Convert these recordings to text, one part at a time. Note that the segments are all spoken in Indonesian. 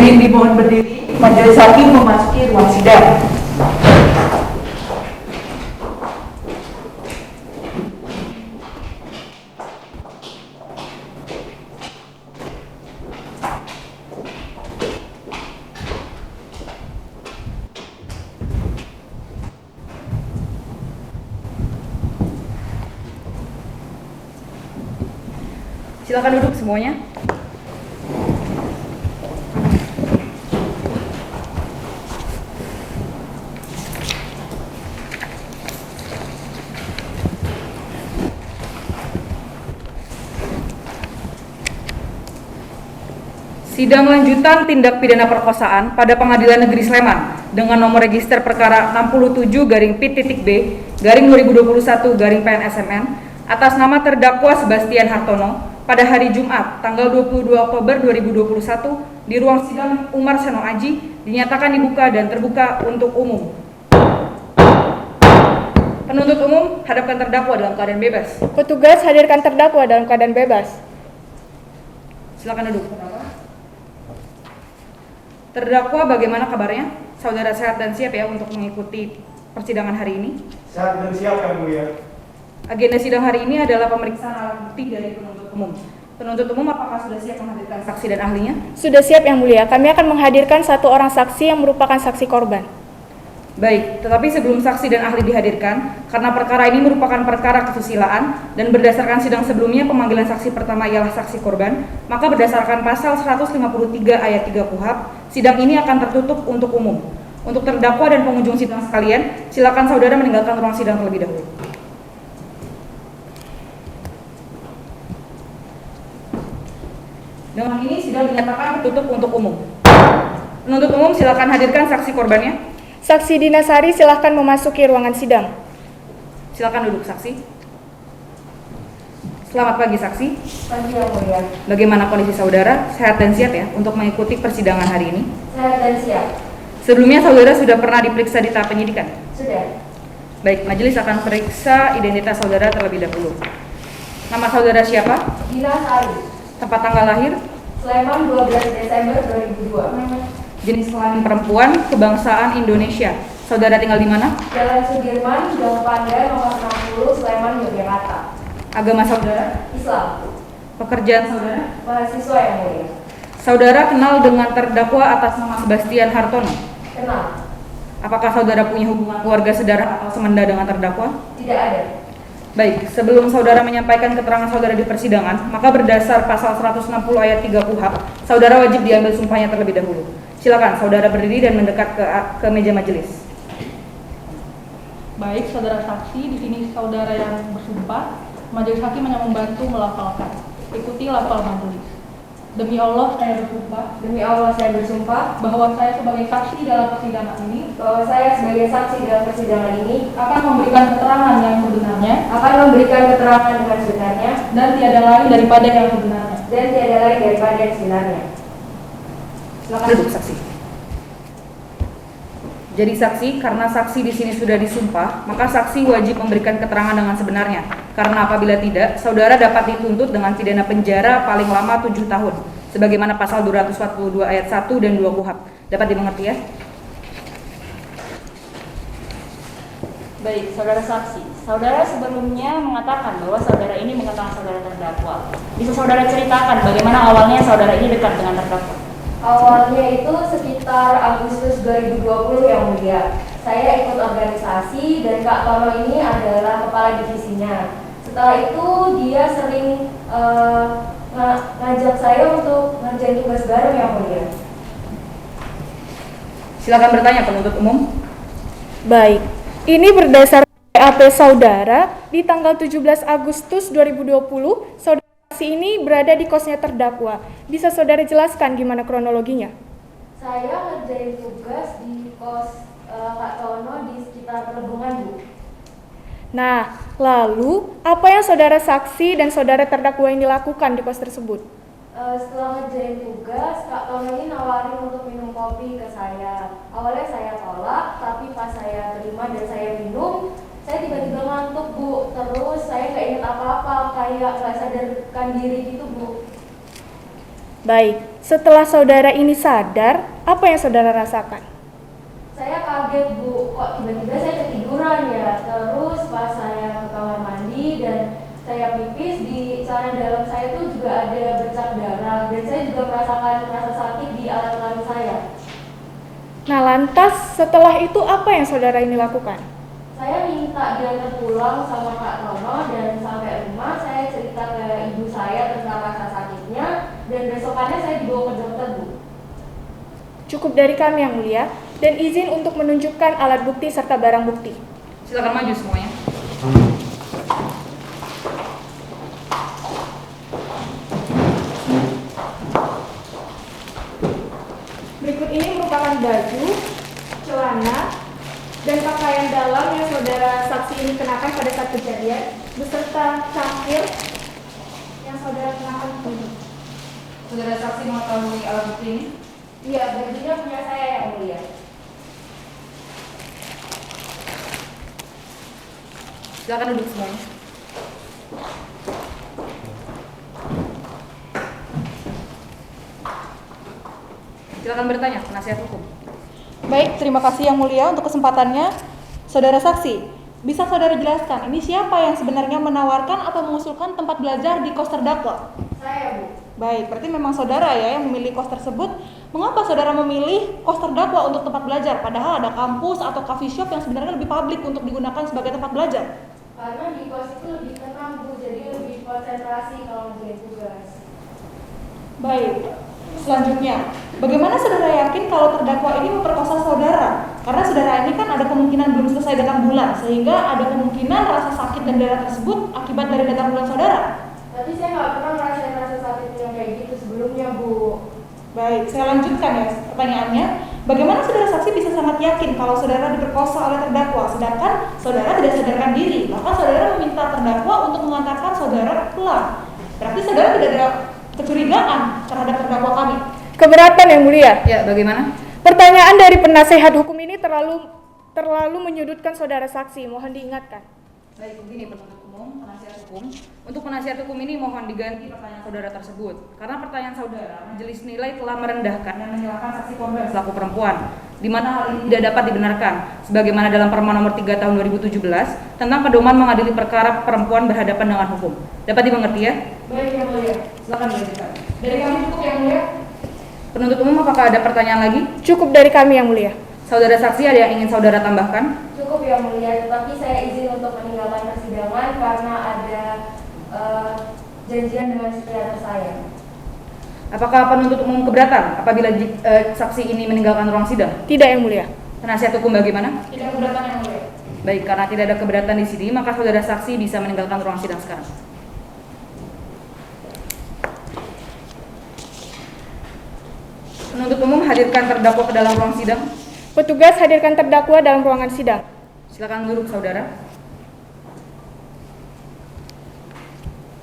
Hadirin dimohon berdiri, majelis hakim memasuki ruang sidang. Silakan duduk semuanya. Sidang lanjutan tindak pidana perkosaan pada Pengadilan Negeri Sleman dengan nomor register perkara 67-P.B/2021-PNSMN atas nama terdakwa Sebastian Hartono pada hari Jumat tanggal 22 Oktober 2021 di ruang sidang Umar Seno Aji dinyatakan dibuka dan terbuka untuk umum. Penuntut umum, hadapkan terdakwa dalam keadaan bebas. Petugas, hadirkan terdakwa dalam keadaan bebas. Silakan duduk. Terdakwa, bagaimana kabarnya? Saudara sehat dan siap ya untuk mengikuti persidangan hari ini? Sehat dan siap yang mulia. Agenda sidang hari ini adalah pemeriksaan alat bukti dari penuntut umum. Penuntut umum apakah sudah siap menghadirkan saksi dan ahlinya? Sudah siap yang mulia. Kami akan menghadirkan satu orang saksi yang merupakan saksi korban. Baik, tetapi sebelum saksi dan ahli dihadirkan, karena perkara ini merupakan perkara kesusilaan dan berdasarkan sidang sebelumnya pemanggilan saksi pertama ialah saksi korban, maka berdasarkan pasal 153 ayat 3 KUHP, sidang ini akan tertutup untuk umum. Untuk terdakwa dan pengunjung sidang sekalian, silakan saudara meninggalkan ruang sidang terlebih dahulu. Dengan ini sidang dinyatakan tertutup untuk umum. Penuntut umum silakan hadirkan saksi korbannya. Saksi Dinasari silahkan memasuki ruangan sidang. Silakan duduk saksi. Selamat pagi saksi. Pagi yang mulia. Bagaimana kondisi saudara? Sehat dan siap ya untuk mengikuti persidangan hari ini? Sehat dan siap. Sebelumnya saudara sudah pernah diperiksa di tahap penyidikan? Sudah. Baik, majelis akan periksa identitas saudara terlebih dahulu. Nama saudara siapa? Dinasari. Tempat tanggal lahir? Sleman 12 Desember 2002. Jenis kelamin perempuan, kebangsaan Indonesia. Saudara tinggal di mana? Jalan Sudirman, Gang Panda, nomor 60, Sleman, Yogyakarta. Agama saudara? Islam. Pekerjaan saudara? Mahasiswa yang mulia. Saudara kenal dengan terdakwa atas nama Sebastian Hartono? Kenal. Apakah saudara punya hubungan keluarga saudara atau semenda dengan terdakwa? Tidak ada. Baik, sebelum saudara menyampaikan keterangan saudara di persidangan, maka berdasar pasal 160 ayat 3 KUHP, saudara wajib diambil sumpahnya terlebih dahulu. Silakan saudara berdiri dan mendekat ke meja majelis. Baik, saudara saksi, di sini saudara yang bersumpah, majelis hakim hanya membantu melafalkan. Ikuti lafal majelis. Demi Allah saya bersumpah. Demi Allah saya bersumpah Bahwa saya sebagai saksi dalam persidangan ini bahwa saya sebagai saksi dalam persidangan ini akan memberikan keterangan yang sebenarnya akan memberikan keterangan dengan sebenarnya dan tiada lain daripada yang sebenarnya. dan tiada lain daripada yang sebenarnya. Silakan duduk saksi. Jadi saksi, karena saksi di sini sudah disumpah, maka saksi wajib memberikan keterangan dengan sebenarnya. Karena apabila tidak, saudara dapat dituntut dengan pidana penjara paling lama 7 tahun, sebagaimana pasal 242 ayat 1 dan 2 KUHP. Dapat dimengerti ya? Baik, saudara saksi. Saudara sebelumnya mengatakan bahwa saudara ini mengatakan saudara terdakwa. Bisa saudara ceritakan bagaimana awalnya saudara ini dekat dengan terdakwa? Awalnya itu sekitar Agustus 2020 yang mulia. Saya ikut organisasi dan Kak Tono ini adalah kepala divisinya. Setelah itu dia sering ngajak saya untuk ngerjain tugas bareng yang mulia. Silakan bertanya penuntut umum. Baik, ini berdasar BAP saudara di tanggal 17 Agustus 2020, saudara saksi ini berada di kosnya terdakwa. Bisa saudara jelaskan gimana kronologinya? Saya ngerjain tugas di kos Kak Tono di sekitar Perhubungan, Bu. Nah, lalu apa yang saudara saksi dan saudara terdakwa ini lakukan di kos tersebut? Setelah ngerjain tugas, Kak Tono ini nawarin untuk minum kopi ke saya. Awalnya saya tolak, tapi pas saya terima dan saya minum, saya tiba-tiba ngantuk, Bu. Terus saya nggak ingat apa-apa, kayak nggak sadarkan diri gitu, Bu. Baik, Setelah saudara ini sadar, apa yang saudara rasakan? Saya kaget Bu, kok tiba-tiba saya ketiduran ya. Terus pas saya ke kamar mandi dan saya pipis, di celana dalam saya itu juga ada bercak darah. Dan saya juga merasakan rasa sakit di alat kelamin saya. Nah lantas setelah itu apa yang saudara ini lakukan? Saya minta diantar pulang sama Kak Tono dan sampai rumah saya cerita ke ibu saya tentang rasa sakitnya dan besokannya saya dibawa ke dokter Bu. Cukup dari kami yang mulia, dan izin untuk menunjukkan alat bukti serta barang bukti. Silakan maju semuanya. Berikut ini merupakan baju, celana, dan pakaian dalam yang saudara saksi ini kenakan pada saat kejadian, beserta cangkir yang saudara kenakan. Saudara saksi mengetahui alat bukti ini? Iya, bajunya punya saya yang mulia. Silakan duduk semuanya. Silakan bertanya, penasihat hukum. Baik, terima kasih Yang Mulia untuk kesempatannya. Saudara saksi, bisa saudara jelaskan ini siapa yang sebenarnya menawarkan atau mengusulkan tempat belajar di kos terdakwa? Saya Bu. Baik, berarti memang saudara ya yang memilih kos tersebut. Mengapa saudara memilih kos terdakwa untuk tempat belajar? Padahal ada kampus atau coffee shop yang sebenarnya lebih publik untuk digunakan sebagai tempat belajar. Karena di kos itu lebih tenang Bu, jadi lebih konsentrasi kalau ngerjain tugas. Baik, selanjutnya, bagaimana saudara yakin kalau terdakwa ini memperkosa saudara? Karena saudara ini kan ada kemungkinan belum selesai datang bulan, sehingga ada kemungkinan rasa sakit dan darah tersebut akibat dari datang bulan saudara. Tapi saya nggak pernah ngerasain rasa sakit yang kayak gitu sebelumnya Bu. Baik, saya lanjutkan ya pertanyaannya. Bagaimana saudara saksi bisa sangat yakin kalau saudara diperkosa oleh terdakwa, sedangkan saudara tidak sadarkan diri, maka saudara meminta terdakwa untuk mengantarkan saudara pulang. Berarti saudara tidak ada kecurigaan terhadap terdakwa kami. Keberatan yang mulia. Ya, bagaimana? Pertanyaan dari penasehat hukum ini terlalu menyudutkan saudara saksi. Mohon diingatkan. Baik, begini penuntut umum, penasihat hukum. Untuk penasihat hukum ini mohon diganti pertanyaan saudara tersebut. Karena pertanyaan saudara, majelis nilai telah merendahkan dan menghilangkan saksi korban selaku perempuan, di mana hal ini tidak dapat dibenarkan, sebagaimana dalam Perma Nomor 3 Tahun 2017 tentang pedoman mengadili perkara perempuan berhadapan dengan hukum. Dapat dimengerti ya? Baik yang mulia. Silakan dilanjutkan. Dari kami cukup yang mulia. Penuntut umum, apakah ada pertanyaan lagi? Cukup dari kami yang mulia. Saudara saksi, ada yang ingin saudara tambahkan? Cukup yang mulia, tetapi saya izin untuk meninggalkan persidangan karena ada janjian dengan psikiater saya. Apakah penuntut umum keberatan apabila saksi ini meninggalkan ruang sidang? Tidak yang mulia. Penasihat hukum bagaimana? Tidak keberatan yang mulia. Baik, karena tidak ada keberatan di sini, maka saudara saksi bisa meninggalkan ruang sidang sekarang. Penuntut umum, hadirkan terdakwa ke dalam ruang sidang. Petugas hadirkan terdakwa dalam ruangan sidang. Silakan duduk, saudara.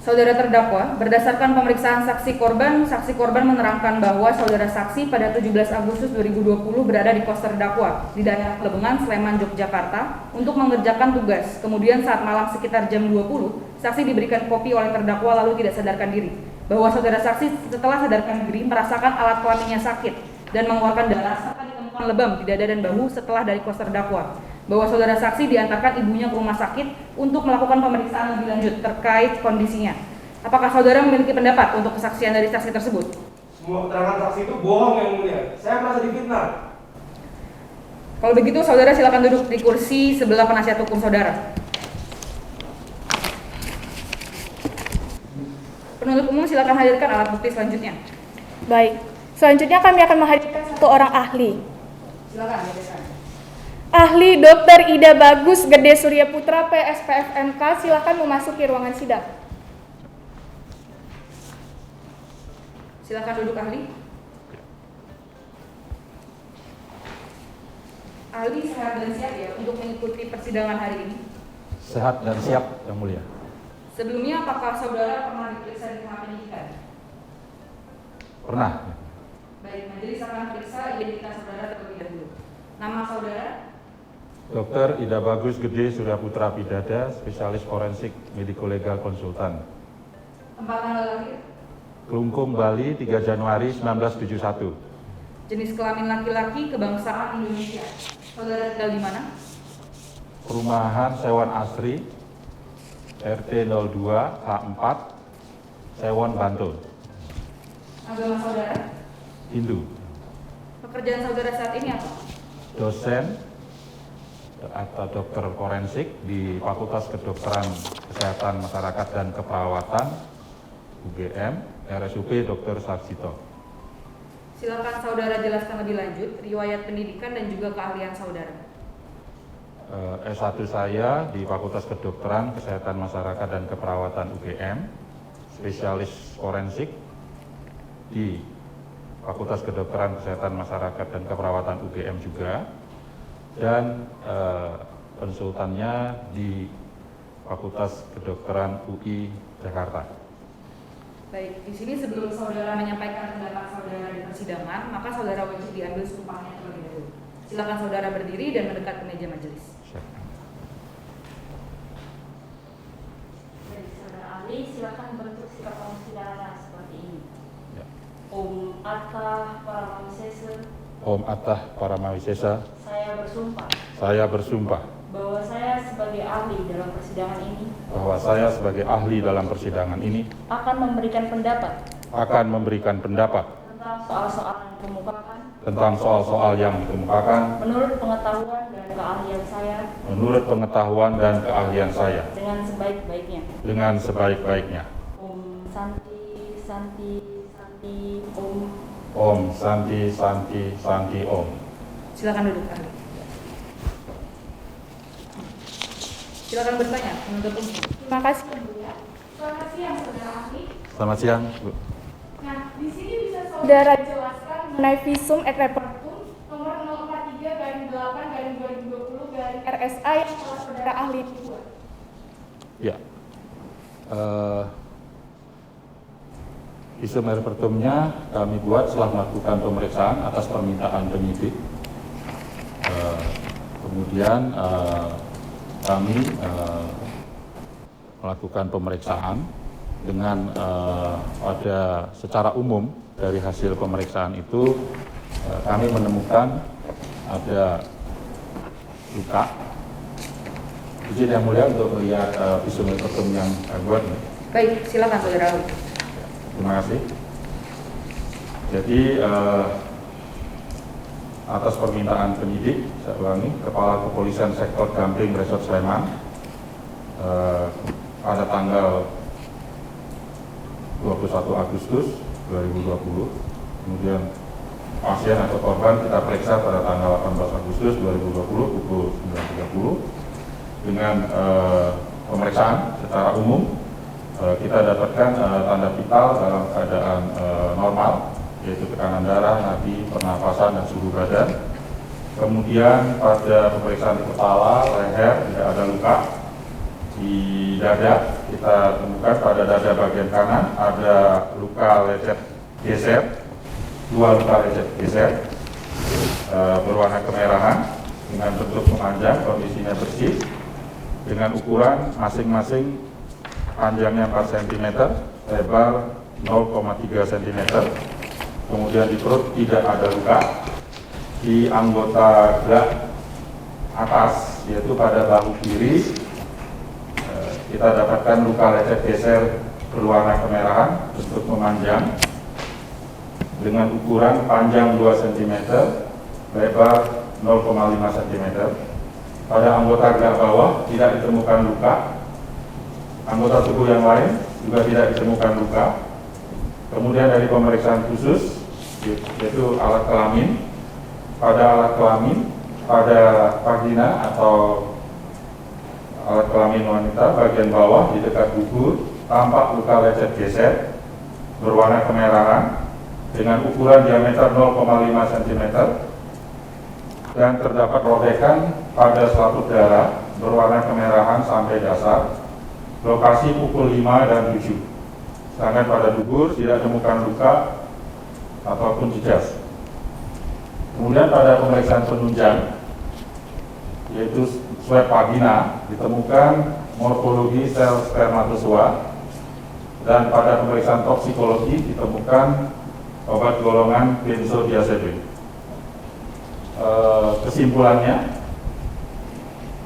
Saudara terdakwa, berdasarkan pemeriksaan saksi korban menerangkan bahwa saudara saksi pada 17 Agustus 2020 berada di kos terdakwa di daerah Plebengan, Sleman, Yogyakarta untuk mengerjakan tugas. Kemudian saat malam sekitar jam 20, saksi diberikan kopi oleh terdakwa lalu tidak sadarkan diri. Bahwa saudara saksi setelah sadarkan diri merasakan alat kelaminnya sakit dan mengeluarkan darah serta ditemukan lebam di dada dan bahu setelah dari kos terdakwa. Bahwa saudara saksi diantarkan ibunya ke rumah sakit untuk melakukan pemeriksaan lebih lanjut terkait kondisinya. Apakah saudara memiliki pendapat untuk kesaksian dari saksi tersebut? Semua keterangan saksi itu bohong yang mulia. Saya merasa difitnah. Kalau begitu, saudara silakan duduk di kursi sebelah penasihat hukum saudara. Penuntut umum silakan hadirkan alat bukti selanjutnya. Baik. Selanjutnya kami akan menghadirkan satu orang ahli. Silakan hadirkan. Ahli Dr. Ida Bagus Gede Surya Putra PSPFMK, silakan memasuki ruangan sidang. Silakan duduk ahli. Ahli sehat dan siap ya untuk mengikuti persidangan hari ini. Sehat dan siap, Yang Mulia. Sebelumnya, apakah saudara pernah diperiksa di tahap penyidikan? Pernah. Baik, majelis akan periksa identitas saudara terlebih dahulu. Nama saudara? Dr. Ida Bagus Gede Surya Putra Pidada, spesialis forensik mediko legal konsultan. Tempat tanggal lahir? Kelungkung, Bali, 3 Januari 1971. Jenis kelamin laki-laki, kebangsaan Indonesia. Saudara tinggal di mana? Perumahan Sewon Asri, RT 02 H4, Sewon, Bantul. Agama saudara? Hindu. Pekerjaan saudara saat ini apa? Dosen atau dokter forensik di Fakultas Kedokteran Kesehatan Masyarakat dan Keperawatan UGM, RSUP Dr. Sarjito. Silakan saudara jelaskan lebih lanjut riwayat pendidikan dan juga keahlian saudara. S1 saya di Fakultas Kedokteran Kesehatan Masyarakat dan Keperawatan UGM, spesialis forensik di Fakultas Kedokteran Kesehatan Masyarakat dan Keperawatan UGM juga, dan konsultannya di Fakultas Kedokteran UI Jakarta. Baik, di sini sebelum saudara menyampaikan pendapat saudara di persidangan, maka saudara wajib diambil sumpahnya terlebih dahulu. Silakan saudara berdiri dan mendekat ke meja majelis. Baik, saudara ahli, silakan bentuk sikap saudara seperti ini. Ya. Om Atta Paramawisesa. Om Atta Paramawisesa. Saya bersumpah. Saya bersumpah Bahwa saya sebagai ahli dalam persidangan ini. bahwa saya sebagai ahli dalam persidangan ini Akan memberikan pendapat. akan memberikan pendapat Tentang soal-soal yang dikemukakan. tentang soal-soal yang dikemukakan Menurut pengetahuan dan keahlian saya. menurut pengetahuan dan keahlian saya Dengan sebaik-baiknya. dengan sebaik-baiknya. Om Santi, Santi, Santi, Om. Om Santi Santi Santi Om. Silakan duduk ahli. Silakan bertanya, menuntut umum. Terima kasih, Bu. Selamat siang, saudara ahli. Selamat siang, Bu. Nah, di sini bisa saudara jelaskan mengenai visum et repertum nomor 043/8/2020 RSA yang telah saudara ahli buat. Ya. Visum et repertumnya kami buat setelah melakukan pemeriksaan atas permintaan penyidik. Kemudian kami melakukan pemeriksaan dengan pada secara umum dari hasil pemeriksaan itu kami menemukan ada luka. Izin yang mulia untuk melihat visum et repertum yang kami buat. Baik, silakan saudara ahli. Terima kasih. Jadi atas permintaan penyidik, saya ulangi, Kepala Kepolisian Sektor Gamping Resort Sleman pada tanggal 21 Agustus 2020, kemudian pasien atau korban kita periksa pada tanggal 18 Agustus 2020 pukul 9.30 dengan pemeriksaan secara umum. Kita dapatkan tanda vital dalam keadaan normal, yaitu tekanan darah, nadi, pernapasan, dan suhu badan. Kemudian pada pemeriksaan di kepala, leher, tidak ada luka. Di dada, kita temukan pada dada bagian kanan ada luka lecet geser, 2 luka lecet geser, berwarna kemerahan, dengan bentuk memanjang, kondisinya bersih, dengan ukuran masing-masing panjangnya 4 cm, lebar 0,3 cm. Kemudian di perut tidak ada luka. Di anggota gerak atas, yaitu pada bahu kiri, kita dapatkan luka lecet geser berwarna kemerahan, bentuk memanjang, dengan ukuran panjang 2 cm, lebar 0,5 cm. Pada anggota gerak bawah tidak ditemukan luka. Anggota tubuh yang lain juga tidak ditemukan luka. Kemudian dari pemeriksaan khusus, yaitu alat kelamin, pada vagina atau alat kelamin wanita bagian bawah di dekat gugur tampak luka lecet geser berwarna kemerahan dengan ukuran diameter 0,5 cm dan terdapat robekan pada selaput darah berwarna kemerahan sampai dasar, lokasi pukul 5 dan 7. Sedangkan pada dubur tidak ditemukan luka ataupun jejas. Kemudian pada pemeriksaan penunjang, yaitu swab vagina, ditemukan morfologi sel spermatozoa dan pada pemeriksaan toksikologi ditemukan obat golongan benzodiazepin. Kesimpulannya,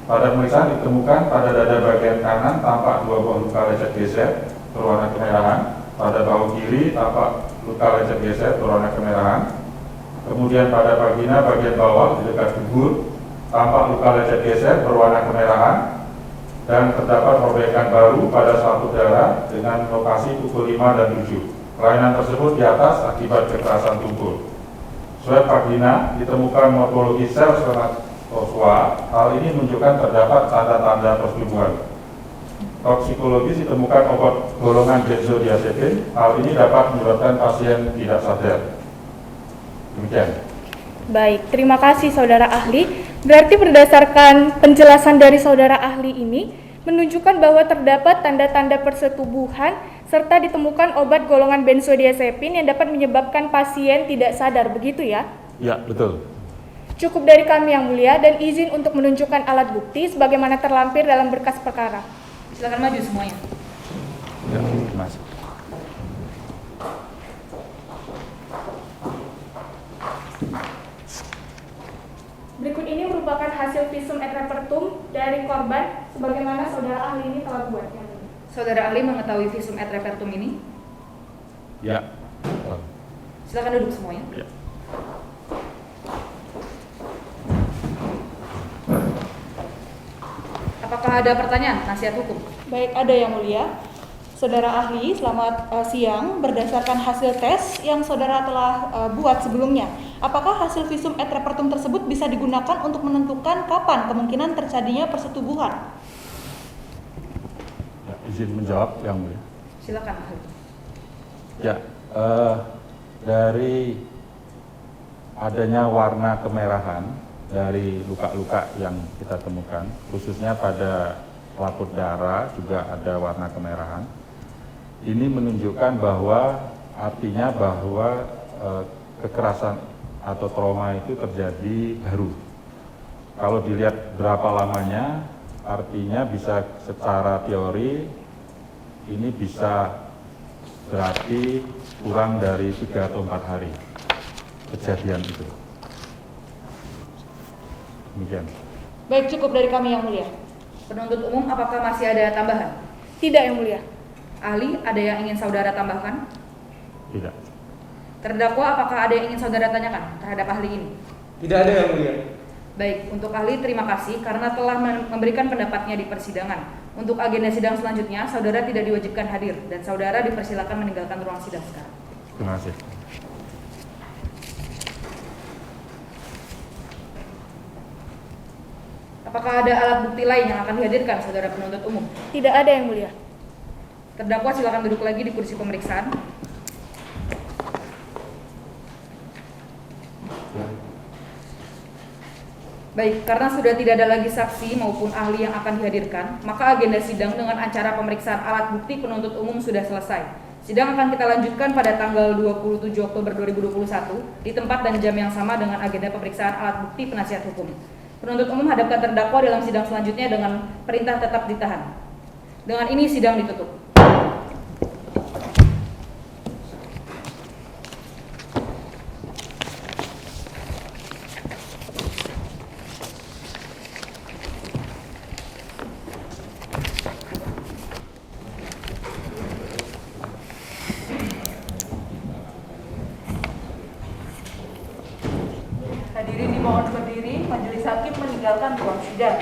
pada pemeriksaan ditemukan pada dada bagian kanan tampak 2 buah luka lecet geser berwarna kemerahan, pada bahu kiri tampak luka lecet geser berwarna kemerahan, kemudian pada vagina bagian bawah di dekat dubur tampak luka lecet geser berwarna kemerahan, dan terdapat robekan baru pada suatu darah dengan lokasi pukul 5 dan 7. Kelainan tersebut di atas akibat kekerasan tumpul. Swab vagina ditemukan morfologi sel spermatozoa. Hal ini menunjukkan terdapat tanda-tanda persetubuhan. Toksikologis ditemukan obat golongan benzodiazepin. Hal ini dapat menyebabkan pasien tidak sadar. Demikian. Baik, terima kasih saudara ahli. Berarti berdasarkan penjelasan dari saudara ahli ini menunjukkan bahwa terdapat tanda-tanda persetubuhan serta ditemukan obat golongan benzodiazepin yang dapat menyebabkan pasien tidak sadar, begitu ya? Ya, betul. Cukup dari kami yang mulia dan izin untuk menunjukkan alat bukti sebagaimana terlampir dalam berkas perkara. Silakan maju semuanya. Ya, terima kasih. Berikut ini merupakan hasil visum et repertum dari korban sebagaimana saudara ahli ini telah buat. Saudara ahli mengetahui visum et repertum ini? Ya. Silakan duduk semuanya. Ya. Apakah ada pertanyaan nasihat hukum? Baik, ada yang mulia. Saudara ahli, selamat siang. Berdasarkan hasil tes yang saudara telah buat sebelumnya, apakah hasil visum et repertum tersebut bisa digunakan untuk menentukan kapan kemungkinan terjadinya persetubuhan? Ya, izin menjawab yang mulia. Silakan ahli. Ya, dari adanya warna kemerahan dari luka-luka yang kita temukan, khususnya pada laput darah juga ada warna kemerahan. Ini menunjukkan bahwa artinya bahwa kekerasan atau trauma itu terjadi baru. Kalau dilihat berapa lamanya, artinya bisa secara teori ini bisa berarti kurang dari 3 atau 4 hari kejadian itu. Demikian. Baik, cukup dari kami yang mulia. Penuntut umum, apakah masih ada tambahan? Tidak yang mulia. Ahli, ada yang ingin saudara tambahkan? Tidak. Terdakwa, apakah ada yang ingin saudara tanyakan terhadap ahli ini? Tidak ada yang mulia. Baik, untuk ahli terima kasih karena telah memberikan pendapatnya di persidangan. Untuk agenda sidang selanjutnya, saudara tidak diwajibkan hadir dan saudara dipersilakan meninggalkan ruang sidang sekarang. Terima kasih. Apakah ada alat bukti lain yang akan dihadirkan saudara penuntut umum? Tidak ada yang mulia. Terdakwa silakan duduk lagi di kursi pemeriksaan. Baik, karena sudah tidak ada lagi saksi maupun ahli yang akan dihadirkan, maka agenda sidang dengan acara pemeriksaan alat bukti penuntut umum sudah selesai. Sidang akan kita lanjutkan pada tanggal 27 Oktober 2021 di tempat dan jam yang sama dengan agenda pemeriksaan alat bukti penasihat hukum. Penuntut umum hadapkan terdakwa dalam sidang selanjutnya dengan perintah tetap ditahan. Dengan ini sidang ditutup. Hadirin dimohon berdiri, majelis hakim meninggalkan ruang sidang.